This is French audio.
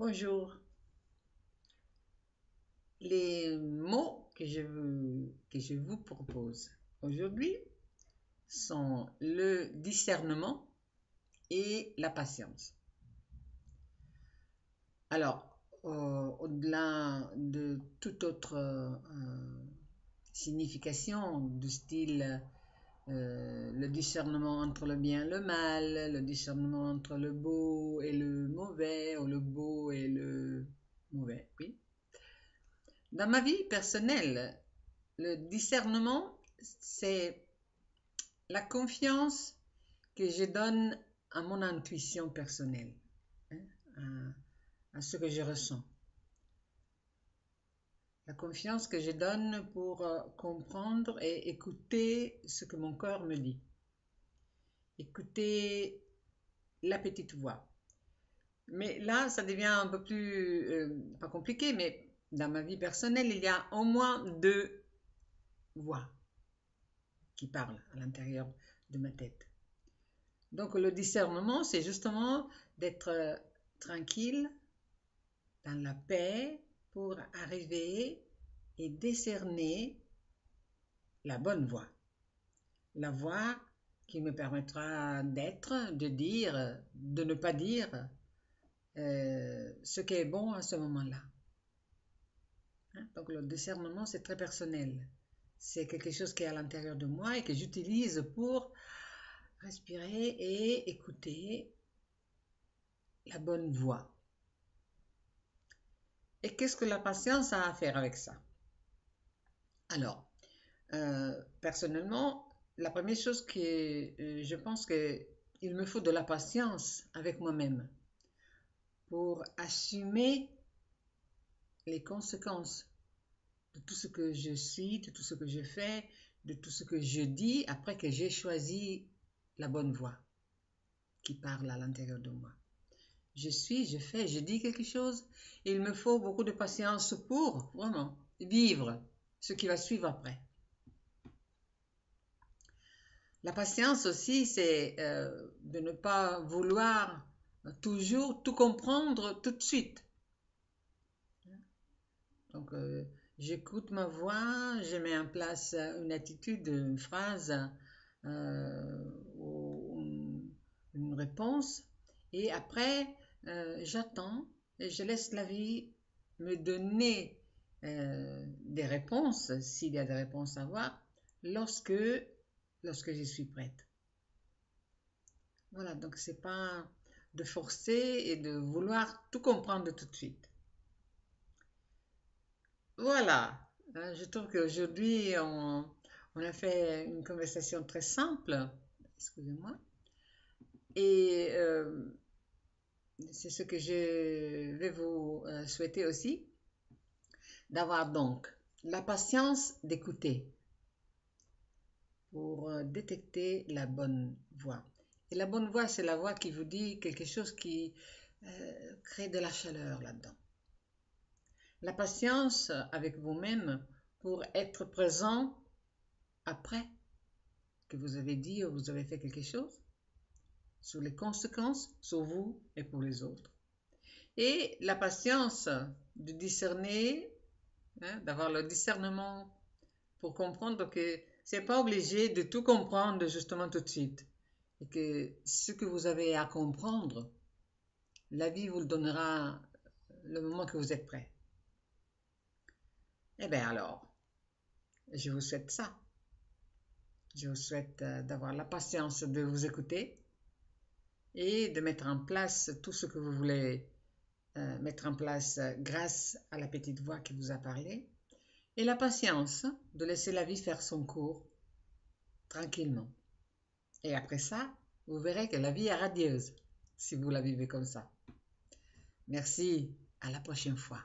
Bonjour. Les mots que je vous propose aujourd'hui sont le discernement et la patience. Alors, au-delà de toute autre signification du style le discernement entre le bien et le mal, le discernement entre le beau et le mauvais, ou le beau et le mauvais, oui. Dans ma vie personnelle, le discernement, c'est la confiance que je donne à mon intuition personnelle, à ce que je ressens. La confiance que je donne pour comprendre et écouter ce que mon corps me dit. Écouter la petite voix. Mais là, ça devient un peu plus, pas compliqué, mais dans ma vie personnelle, il y a au moins deux voix qui parlent à l'intérieur de ma tête. Donc le discernement, c'est justement d'être tranquille, dans la paix, pour arriver et décerner la bonne voie. La voie qui me permettra d'être, de dire, de ne pas dire ce qui est bon à ce moment-là. Donc le discernement, c'est très personnel. C'est quelque chose qui est à l'intérieur de moi et que j'utilise pour respirer et écouter la bonne voix. Et qu'est-ce que la patience a à faire avec ça? Alors, personnellement, la première chose que je pense qu'il me faut de la patience avec moi-même pour assumer les conséquences de tout ce que je suis, de tout ce que je fais, de tout ce que je dis après que j'ai choisi la bonne voie qui parle à l'intérieur de moi. Je suis, je fais, je dis quelque chose et il me faut beaucoup de patience pour vraiment vivre ce qui va suivre après. La patience aussi, c'est de ne pas vouloir toujours tout comprendre tout de suite. Donc, j'écoute ma voix, je mets en place une attitude, une phrase ou une réponse, et après, j'attends et je laisse la vie me donner des réponses, s'il y a des réponses à avoir, lorsque je suis prête. Voilà, donc c'est pas de forcer et de vouloir tout comprendre tout de suite. Voilà, je trouve qu'aujourd'hui, on a fait une conversation très simple, excusez-moi, et c'est ce que je vais vous souhaiter aussi, d'avoir donc la patience d'écouter pour détecter la bonne voix. Et la bonne voix, c'est la voix qui vous dit quelque chose qui crée de la chaleur là-dedans. La patience avec vous-même pour être présent après que vous avez dit ou vous avez fait quelque chose, sur les conséquences sur vous et pour les autres. Et la patience de discerner, d'avoir le discernement pour comprendre que c'est pas obligé de tout comprendre justement tout de suite. Et que ce que vous avez à comprendre, la vie vous le donnera le moment que vous êtes prêt. Eh bien alors, je vous souhaite ça. Je vous souhaite d'avoir la patience de vous écouter et de mettre en place tout ce que vous voulez mettre en place grâce à la petite voix qui vous a parlé. Et la patience de laisser la vie faire son cours tranquillement. Et après ça, vous verrez que la vie est radieuse si vous la vivez comme ça. Merci, à la prochaine fois.